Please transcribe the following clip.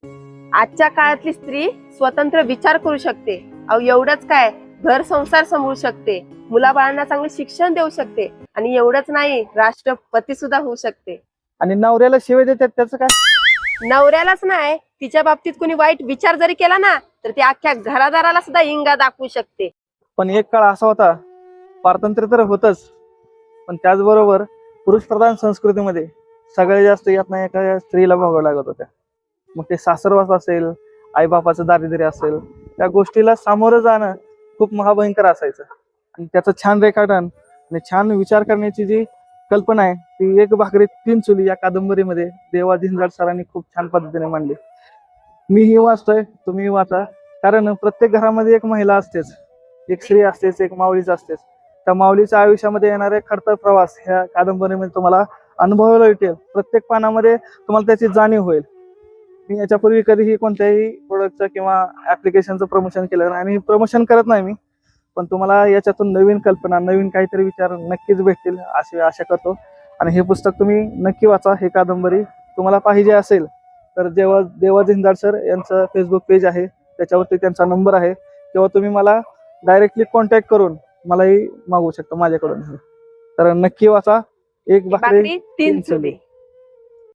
आजच्या काळातली स्त्री स्वतंत्र विचार करू शकते. अहो एवढंच काय, घर संसार सांभाळू शकते, मुलाबाळांना चांगले शिक्षण देऊ शकते आणि एवढंच नाही, राष्ट्रपती सुद्धा होऊ शकते. आणि नवऱ्याला शिवाय देतात त्याचं काय? नवऱ्यालाच नाही, तिच्या बाबतीत कोणी वाईट विचार जरी केला ना तर ती अख्ख्या घरादाराला सुद्धा इंगा दाखवू शकते. पण एक काळ असा होता, पारतंत्र्य तर होतच, पण त्याचबरोबर पुरुष प्रधान संस्कृतीमध्ये सगळ्यात जास्त यातना एका स्त्रीला भोगावं लागत होत्या. मग ते सासरवास असेल, आईबापाचं दारिद्र्य असेल, त्या गोष्टीला सामोरं जाणं खूप महाभयंकर असायचं. आणि त्याचं छान रेखाटन आणि छान विचार करण्याची जी कल्पना आहे ती एक भाकरी तीन चुली या कादंबरीमध्ये देवा झिंजाड सरांनी खूप छान पद्धतीने मांडली. मीही वाचतोय, तुम्हीही वाचा, कारण प्रत्येक घरामध्ये एक महिला असतेच, एक स्त्री असतेच, एक माऊलीच असतेच. त्या माऊलीच्या आयुष्यामध्ये येणारे खडतर प्रवास ह्या कादंबरीमध्ये तुम्हाला अनुभवायला येतील. प्रत्येक पानामध्ये तुम्हाला त्याची जाणीव होईल. मी याच्यापूर्वी कधीही कोणत्याही प्रोडक्टचं किंवा ऍप्लिकेशनचं प्रमोशन केलं नाही आणि प्रमोशन करत नाही मी, पण तुम्हाला याच्यातून नवीन कल्पना, नवीन काहीतरी विचार नक्कीच भेटतील अशी आशा करतो. आणि हे पुस्तक तुम्ही नक्की वाचा. हे कादंबरी तुम्हाला पाहिजे असेल तर देवा झिंजाड सर यांचं फेसबुक पेज आहे, त्याच्यावरती त्यांचा नंबर आहे, किंवा तुम्ही मला डायरेक्टली कॉन्टॅक्ट करून मलाही मागवू शकता माझ्याकडून. तर नक्की वाचा. एक भाकरी तीन चुली.